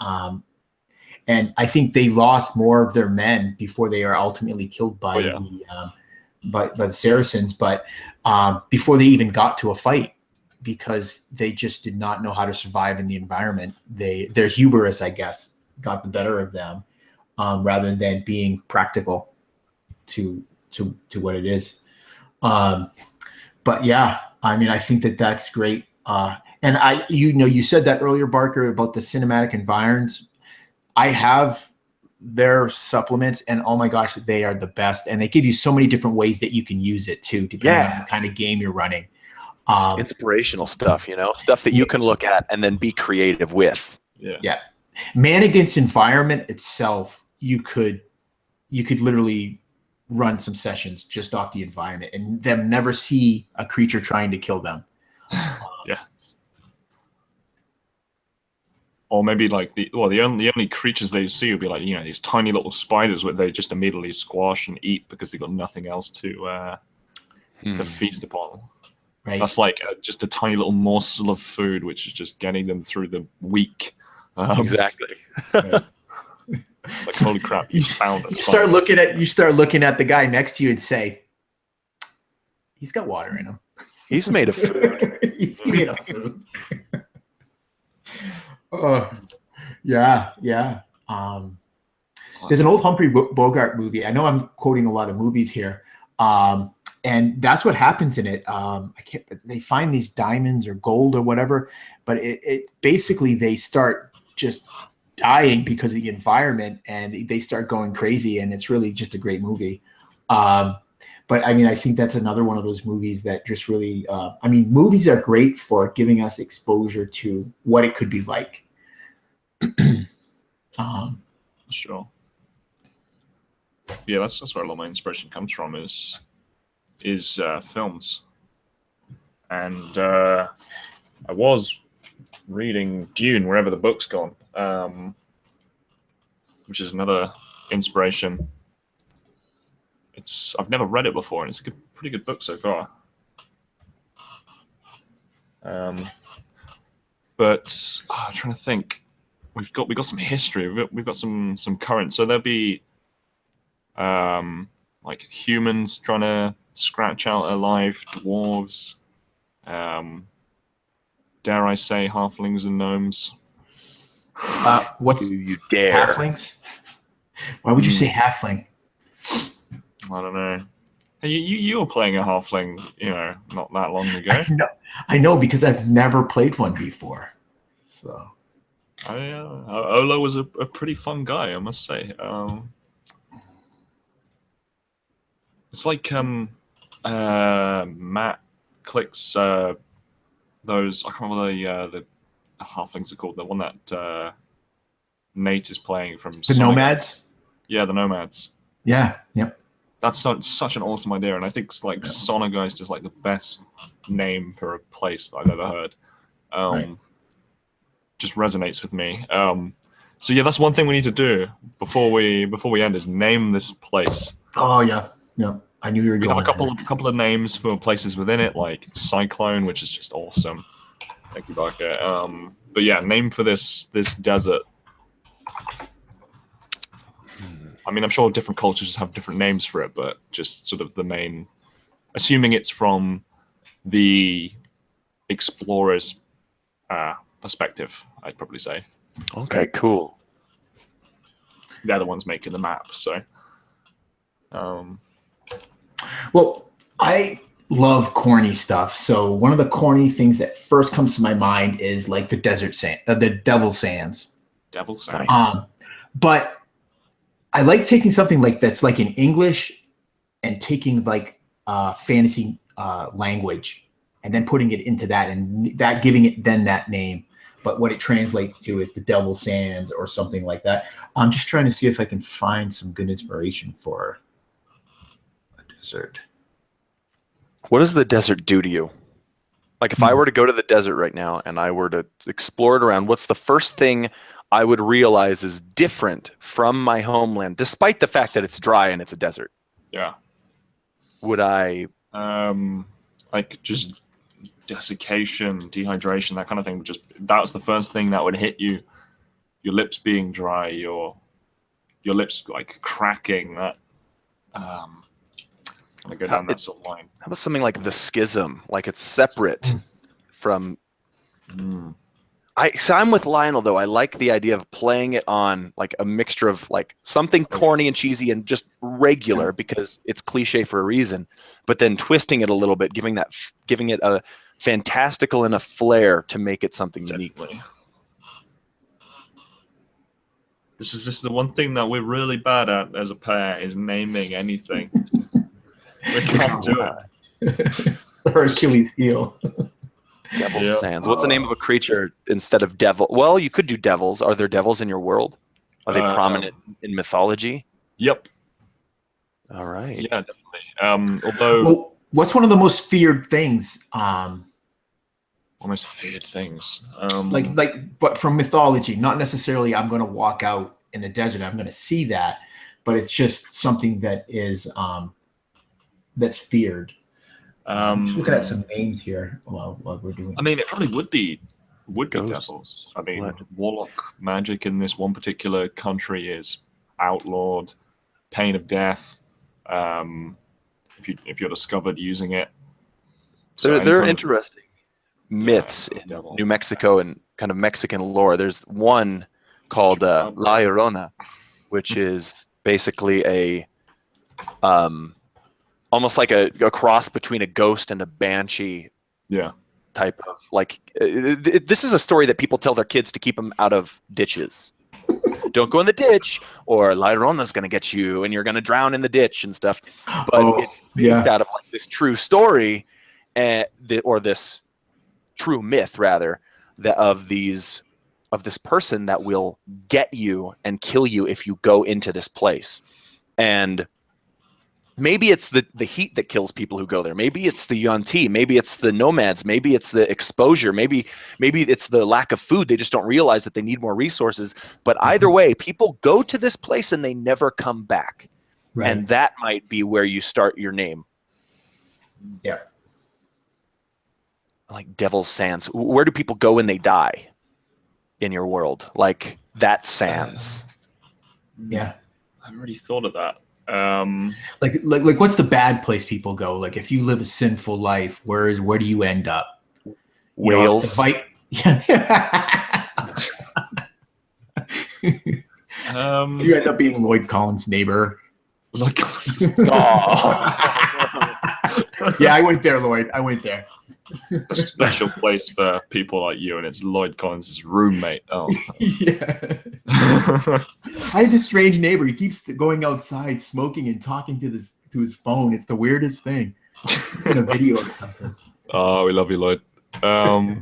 I think they lost more of their men before they are ultimately killed by the Saracens, but before they even got to a fight, because they just did not know how to survive in the environment. Their hubris, I guess, got the better of them. rather than being practical to what it is. But yeah, I mean, I think that's great. And you said that earlier, Barker, about the cinematic environs. I have their supplements, and oh my gosh, they are the best. And they give you so many different ways that you can use it too, depending on the kind of game you're running. Just inspirational stuff, stuff that you can look at and then be creative with. Yeah. Man Against Environment itself, you could literally run some sessions just off the environment and them never see a creature trying to kill them. Yeah. Or maybe like the only creatures they see would be like these tiny little spiders where they just immediately squash and eat because they've got nothing else to feast upon. Right. That's like just a tiny little morsel of food, which is just getting them through the week. Exactly. Like, holy crap! You found us. You start looking at the guy next to you and say, "He's got water in him. He's made of food. He's made of food." Yeah. There's an old Humphrey Bogart movie. I know I'm quoting a lot of movies here, and that's what happens in it. They find these diamonds or gold or whatever, but it basically they start just dying because of the environment, and they start going crazy, and it's really just a great movie. But I mean, I think that's another one of those movies that just really, movies are great for giving us exposure to what it could be like. Sure. Yeah, that's where a lot of my inspiration comes from is films. And I was reading Dune, wherever the book's gone, which is another inspiration. I've never read it before, and it's a pretty good book so far. But I'm trying to think. We've got some history. We've got some current. So there'll be like humans trying to scratch out alive dwarves. Dare I say halflings and gnomes? What's you dare? Halflings? Why would you say halfling? I don't know. Hey, you were playing a halfling, not that long ago. I know because I've never played one before. So. Olo was a pretty fun guy, I must say. It's like Matt clicks those. I can't remember the halflings are called. The one that Nate is playing from the Nomads. Yeah, the Nomads. Yeah. Yep. That's such an awesome idea, and I think Sonogeist is like the best name for a place that I've ever heard. Right. Just resonates with me. So yeah, that's one thing we need to do before we end is name this place. Oh yeah. I knew you were going. We have a couple of names for places within it, like Cyclone, which is just awesome. Thank you, Barker. But yeah, name for this desert. I mean, I'm sure different cultures have different names for it, but just sort of the main, assuming it's from the explorer's perspective, I'd probably say. Okay, cool. They're the ones making the map, so. Well, I love corny stuff. So one of the corny things that first comes to my mind is like the desert sand, the Devil's Sands. Devil's Sands. Nice. But I like taking something like that's like in English and taking like fantasy language and then putting it into that and that giving it then that name. But what it translates to is the Devil's Sands or something like that. I'm just trying to see if I can find some good inspiration for a desert. What does the desert do to you? Like if I were to go to the desert right now and I were to explore it around, what's the first thing I would realize is different from my homeland, despite the fact that it's dry and it's a desert? Yeah. Would I... like just desiccation, dehydration, that kind of thing. That's the first thing that would hit you. Your lips being dry, your lips like cracking. That I go down that sort of line. How about something like the schism? Like it's separate from... I'm with Lionel though. I like the idea of playing it on like a mixture of like something corny and cheesy and just regular because it's cliche for a reason, but then twisting it a little bit, giving it a fantastical and a flair to make it something unique. This is the one thing that we're really bad at as a pair is naming anything. We can't do it. It's our Achilles heel. Devil's Sands. What's the name of a creature instead of devil? Well, you could do devils. Are there devils in your world? Are they prominent in mythology? Yep. All right. Yeah, definitely. Although, what's one of the most feared things? Almost feared things. But from mythology, not necessarily. I'm going to walk out in the desert. I'm going to see that, but it's just something that is that's feared. Just looking at some names here while we're doing. I mean, it probably would be devils. I mean, warlock magic in this one particular country is outlawed, pain of death. If you're discovered using it, so there are interesting myths in New Mexico and kind of Mexican lore. There's one called La Llorona, which is basically a almost like a cross between a ghost and a banshee type of like this is a story that people tell their kids to keep them out of ditches. Don't go in the ditch or La Llorona's going to get you and you're going to drown in the ditch and stuff. But it's based out of like this true story or this true myth rather of this person that will get you and kill you if you go into this place. And maybe it's the heat that kills people who go there. Maybe it's the Yuan-Ti. Maybe it's the nomads. Maybe it's the exposure. Maybe it's the lack of food. They just don't realize that they need more resources. But either way, people go to this place and they never come back. Right. And that might be where you start your name. Yeah. Like Devil's Sands. Where do people go when they die in your world? Like that Sands. Yeah. I've already thought of that. Like what's the bad place people go? Like if you live a sinful life, where do you end up? Wales. You end up being Lloyd Collins' neighbor. Lloyd Collins. Yeah, I went there, Lloyd. I went there. A special place for people like you, and it's Lloyd Collins' roommate. Oh, yeah. I have this strange neighbor. He keeps going outside, smoking and talking to his phone. It's the weirdest thing. In a video or something. Oh, we love you, Lloyd. I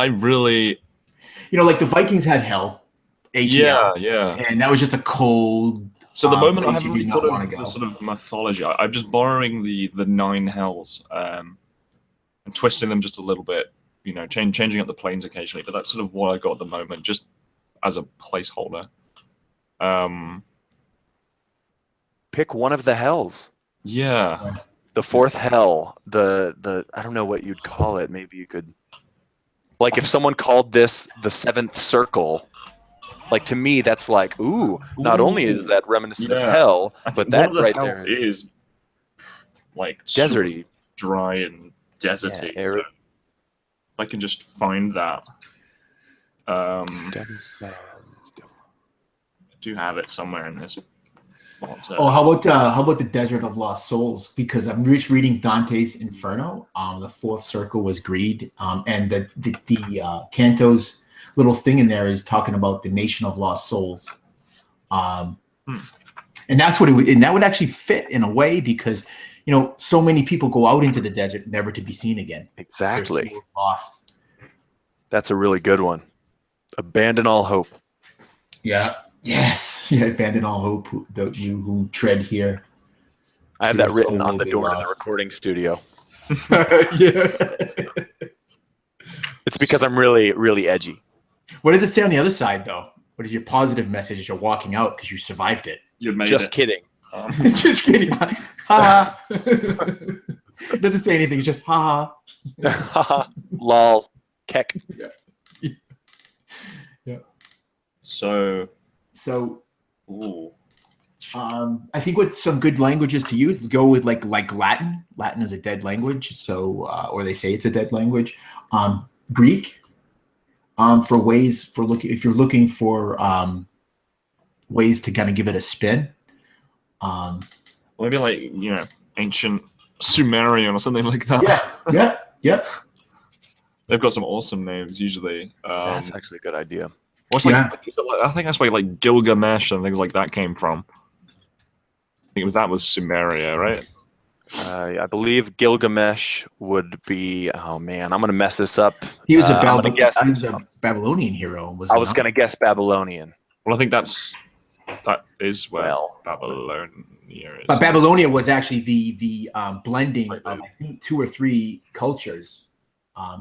really, like the Vikings had hell. HEL, yeah, and that was just a cold. So the moment I haven't really thought of the sort of mythology, I'm just borrowing the 9 hells and twisting them just a little bit, changing up the planes occasionally. But that's sort of what I got at the moment, just as a placeholder. Pick one of the hells. Yeah. The 4th hell. The I don't know what you'd call it. Maybe you could, like, if someone called this the 7th circle. Like, to me, that's like, not only is that reminiscent of hell, but that right there is like deserty, dry and deserty. Yeah, so if I can just find that. I do have it somewhere in this. How about the Desert of Lost Souls? Because I'm just reading Dante's Inferno. The 4th circle was greed, and the Canto's little thing in there is talking about the nation of lost souls, and that's what and that would actually fit in a way because so many people go out into the desert never to be seen again. Exactly. Lost. That's a really good one. Abandon all hope. Yeah. Yes. Yeah. Abandon all hope. You who tread here. I have that written on the door in the recording studio. Yeah. It's because I'm really, really edgy. What does it say on the other side, though? What is your positive message as you're walking out because you survived it? You made Just kidding. Just kidding. Ha. It doesn't say anything. It's just ha. Ha. Lol. Keck. Yeah. So. Ooh. I think what some good languages to use go with like Latin. Latin is a dead language, so or they say it's a dead language. Greek. For ways for looking, if you're looking for ways to kind of give it a spin. Maybe like ancient Sumerian or something like that. Yeah. They've got some awesome names usually. That's actually a good idea. I think that's where like Gilgamesh and things like that came from. I think that was Sumeria, right? I believe Gilgamesh would be. Oh man, I'm gonna mess this up. He was I'm gonna guess. he was a Babylonian hero. I was gonna guess Babylonian. Well, I think that is where Babylonia is. But Babylonia was actually the blending of I think 2 or 3 cultures,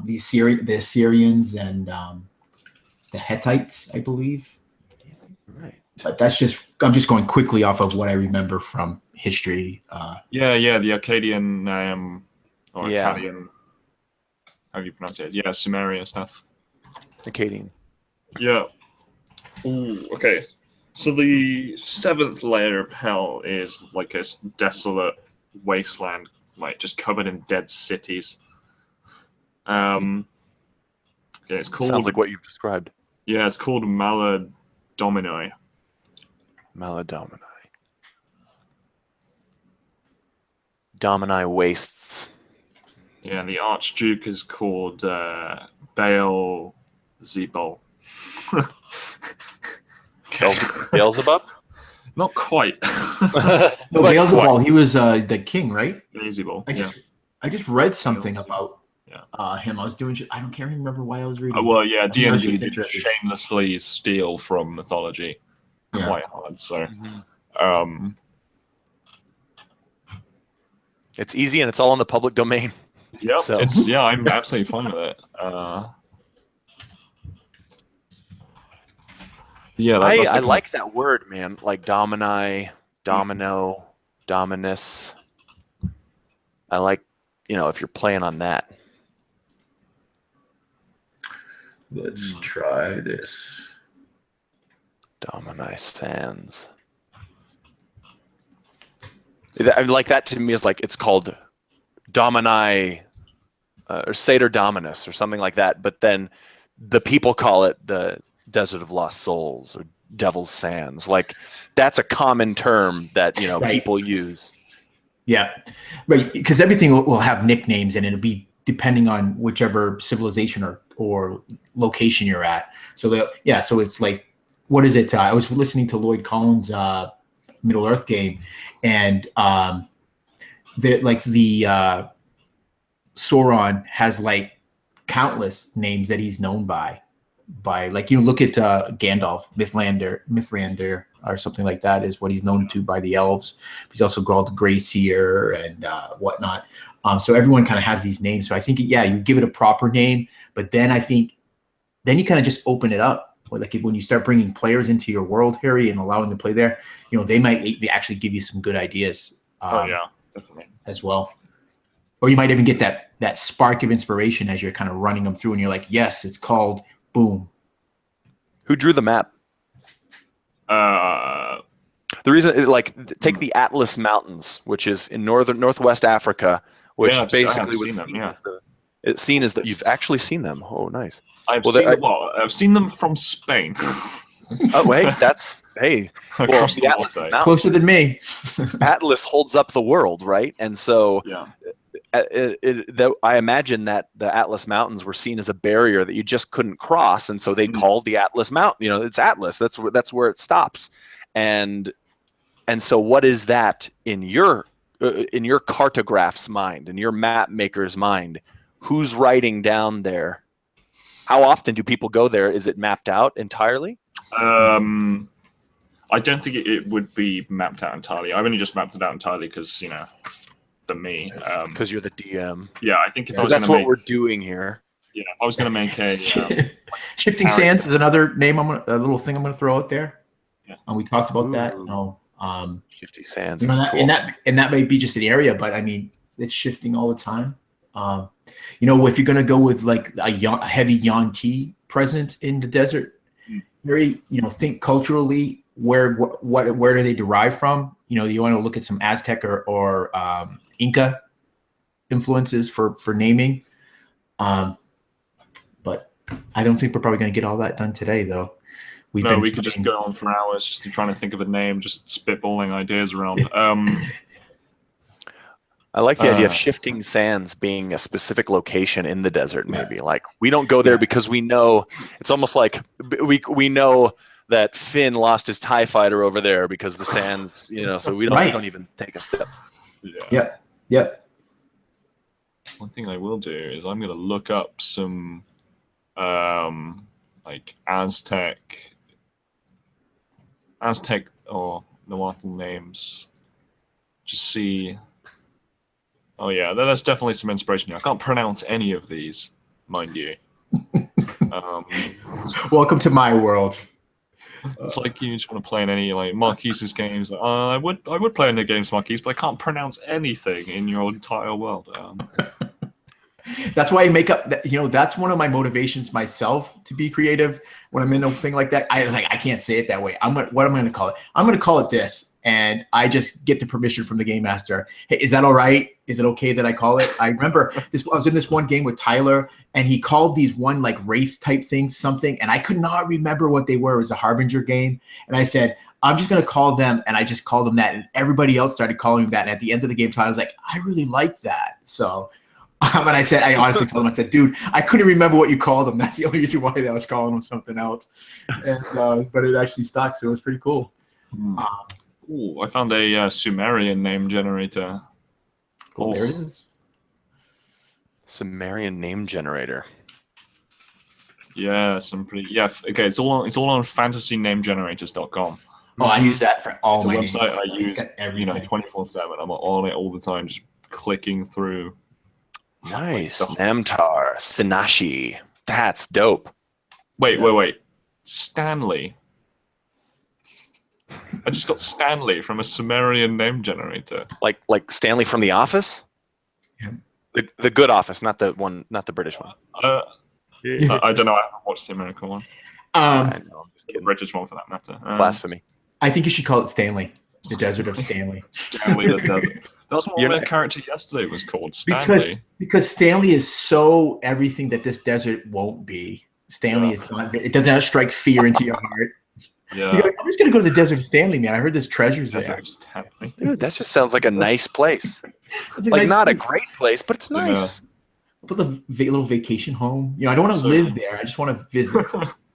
the Assyrians and the Hittites, I believe. Right. But I'm just going quickly off of what I remember from history. The Akkadian Akkadian. How do you pronounce it? Yeah, Sumerian stuff. Akkadian. Yeah. Ooh, okay. So the 7th layer of hell is like a desolate wasteland, like just covered in dead cities. It's called. Sounds like what you've described. Yeah, it's called Maladominoi. Maladominoi. Domini wastes. Yeah, the Archduke is called Baal Zebul. Okay. Beelzebub? Not quite. No, Beelzebub. He was the king, right? Beelzebub. I just read something about him. I was doing. I can't remember why I was reading. D&D did shamelessly steal from mythology quite hard. So, it's easy and it's all in the public domain. Yep. So. I'm absolutely fine with it. I like that word, man. Like domini, domino, dominus. I like, if you're playing on that. Let's try this. Domini Sands. I like that to me is like it's called Domini or Seder Dominus or something like that. But then the people call it the Desert of Lost Souls or Devil's Sands. Like that's a common term that people use. Yeah, right. Because everything will have nicknames, and it'll be depending on whichever civilization or location you're at. So so it's like, what is it? I was listening to Lloyd Collins' Middle Earth game, and the Sauron has like countless names that he's known by like look at Gandalf, Mithrandir or something like that is what he's known to by the elves. He's also called Grey Seer and whatnot. So everyone kind of has these names. So I think you give it a proper name, but then I think then you kind of just open it up. Like when you start bringing players into your world, Harry, and allowing them to play there, they might actually give you some good ideas. Definitely as well. Or you might even get that spark of inspiration as you're kind of running them through, and you're like, yes, it's called boom. Who drew the map? The reason, take the Atlas Mountains, which is in northwest Africa, which basically it's seen as that you've actually seen them. Oh, nice. I've seen them from Spain. Oh wait, the Atlas Mountains, closer than me. Atlas holds up the world, right? And so I imagine that the Atlas Mountains were seen as a barrier that you just couldn't cross, and so they called the Atlas Mountain. It's Atlas. That's where it stops. And so, what is that in your cartograph's mind, in your map maker's mind? Who's writing down there? How often do people go there? Is it mapped out entirely? I don't think it would be mapped out entirely. I've only just mapped it out entirely because for me, because you're the DM. Yeah, I think that's what we're doing here. Yeah, if I was going to make a Shifting Sands is another name. A little thing I'm going to throw out there. Yeah, and we talked about that. Shifting Sands is cool. and that might be just an area, but I mean, it's shifting all the time. If you're going to go with like a heavy Yuan-Ti presence in the desert, very, think culturally, where do they derive from? You want to look at some Aztec or Inca influences for naming. But I don't think we're probably going to get all that done today, though. We could just go on for hours just trying to think of a name, just spitballing ideas around. I like the idea of shifting sands being a specific location in the desert. Maybe like we don't go there because we know it's almost like we know that Finn lost his TIE fighter over there because the sands, so we don't even take a step. Yep. One thing I will do is I'm going to look up some like Aztec or Nahuatl names. Just see. Oh yeah, that's definitely some inspiration here. I can't pronounce any of these, mind you. Welcome to my world. It's like you just want to play in any like Marquise's games. I would play in the games, Marquise, but I can't pronounce anything in your entire world. That's why I make up. That's one of my motivations myself to be creative. When I'm in a thing like that, I was like, I can't say it that way. What am I going to call it? I'm going to call it this, and I just get the permission from the game master. Hey, is that all right? Is it okay that I call it? I remember this. I was in this one game with Tyler, and he called these one like wraith type things something, and I could not remember what they were. It was a Harbinger game, and I said, I'm just going to call them, and I just called them that, and everybody else started calling them that. And at the end of the game, Tyler was like, I really like that, so. And I honestly told him, I said, dude, I couldn't remember what you called them. That's the only reason why I was calling them something else. And, but it actually stuck, so it was pretty cool. Ooh, I found a Sumerian name generator. Oh, there it is. Sumerian name generator. Yeah, okay, it's all on fantasynamegenerators.com. Oh, I use that for all my names. It's a website I use, 24/7. I'm on it all the time, just clicking through. Nice. Namtar, Sinashi. That's dope. Wait. Stanley. I just got Stanley from a Sumerian name generator. Like Stanley from The Office? Yeah. The good Office, not the British one. I don't know. I haven't watched the American one. I know, I'm just kidding. The British one, for that matter. Blasphemy. I think you should call it Stanley. The Desert of Stanley. Stanley the Desert. That's what my character yesterday was called, Stanley. Because Stanley is so everything that this desert won't be. Stanley is not. It doesn't strike fear into your heart. Yeah. Like, I'm just gonna go to the Desert of Stanley, man. I heard there's treasures there. Stanley. Dude, that just sounds like a nice place. Like not a great place, but it's nice. Put a little vacation home. I don't want to live there. I just want to visit.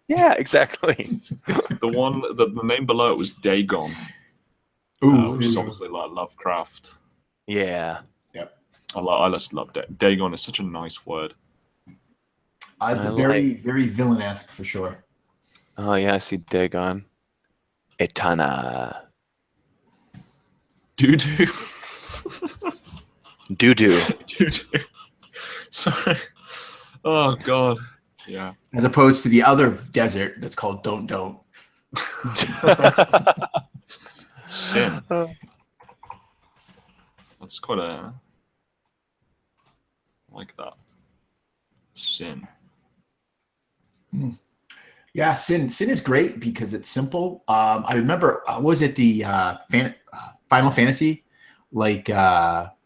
Yeah, exactly. The name below it was Dagon. Which is obviously like Lovecraft. Yeah. Yep. I just love Dagon. Is such a nice word. It's very, very villain-esque for sure. Oh yeah, I see Dagon. Etana. Doo-doo. Doo-doo. Doo-doo. Sorry. Oh god. Yeah. As opposed to the other desert that's called Don't. Sin. That's quite I like that. Sin. Yeah, Sin is great because it's simple. I remember, was it the Final Fantasy? Like, at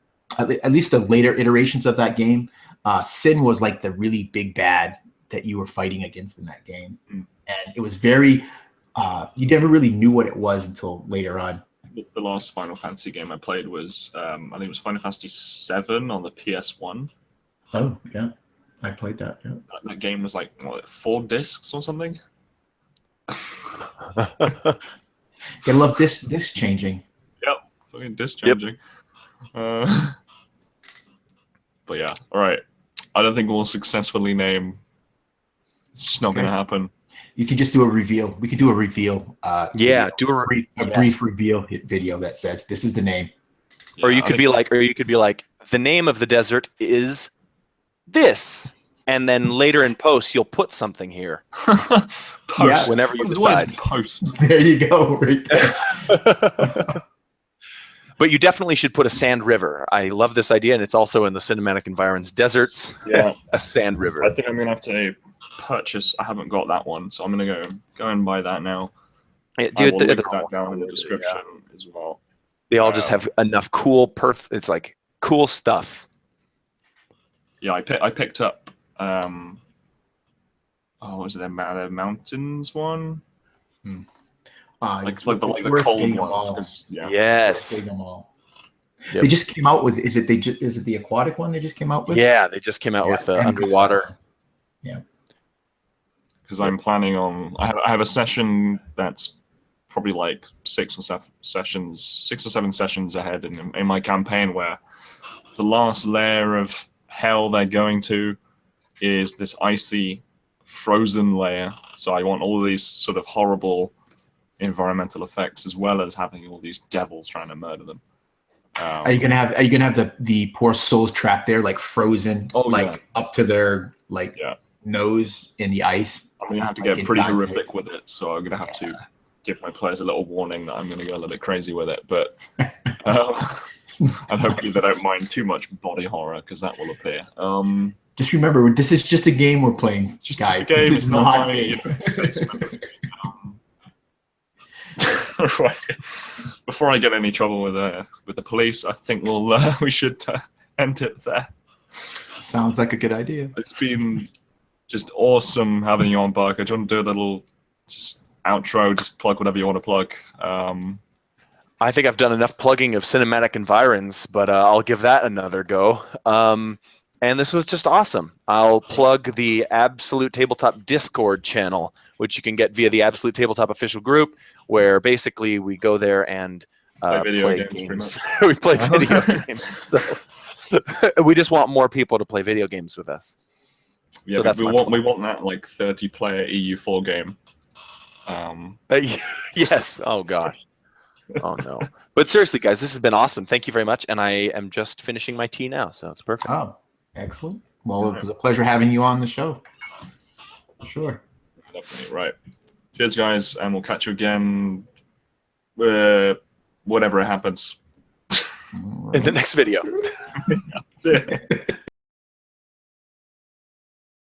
least the later iterations of that game, Sin was like the really big bad that you were fighting against in that game. And it was very, you never really knew what it was until later on. The last Final Fantasy game I played was, I think it was Final Fantasy VII on the PS1. Oh, yeah. I played that, yeah. That game was like, 4 discs or something? Gotta love disc changing. Yep, fucking disc changing. Yep. But yeah, alright. I don't think we'll successfully name. It's just not going to happen. You could just do a reveal. We could do a reveal. Do a brief reveal video that says this is the name. Or you could be like, the name of the desert is this, and then later in post you'll put something here. Post. Whenever you decide. Post. There you go. Right there. But you definitely should put a sand river. I love this idea, and it's also in the cinematic environs. Deserts. Yeah, a sand river. I think I'm gonna have to purchase. I haven't got that one, so I'm gonna go and buy that now. Yeah, dude, link that down in the description as well. They all just have enough cool It's like cool stuff. Yeah, I picked up Oh, was it the mountains one? It's Like the worth cold getting them ones. all. 'Cause, yeah. Yes. Getting them all. Yep. They just came out with. Is it the aquatic one they just came out with? Yeah, they just came out with and underwater. Yeah. Because I'm planning on. I have a session that's probably like 6 or 7 sessions ahead in my campaign, where the last layer of hell they're going to is this icy, frozen layer. So I want all these sort of horrible environmental effects, as well as having all these devils trying to murder them. Are you gonna have the poor souls trapped there, like frozen, up to their nose in the ice? I'm gonna have to get pretty horrific with it, so I'm gonna have to give my players a little warning that I'm gonna go a little bit crazy with it. But and hopefully they don't mind too much body horror, because that will appear. Just remember, this is just a game we're playing, guys. Just a game. This is it's not my a basement. Right. Before I get any trouble with the police, I think we should end it there. Sounds like a good idea. It's been just awesome having you on, Barker. Do you want to do a little just outro? Just plug whatever you want to plug. I think I've done enough plugging of cinematic environs, but I'll give that another go. And this was just awesome. I'll plug the Absolute Tabletop Discord channel, which you can get via the Absolute Tabletop official group, where basically we go there and play games. We play video games. So we just want more people to play video games with us. Yeah, so we want that like 30-player EU4 game. Yes. Oh gosh. Oh no. But seriously, guys, this has been awesome. Thank you very much. And I am just finishing my tea now, so it's perfect. Oh, excellent. Well, it was a pleasure having you on the show. Sure. Definitely. Right. Cheers, guys, and we'll catch you again whatever happens. In the next video. Yeah.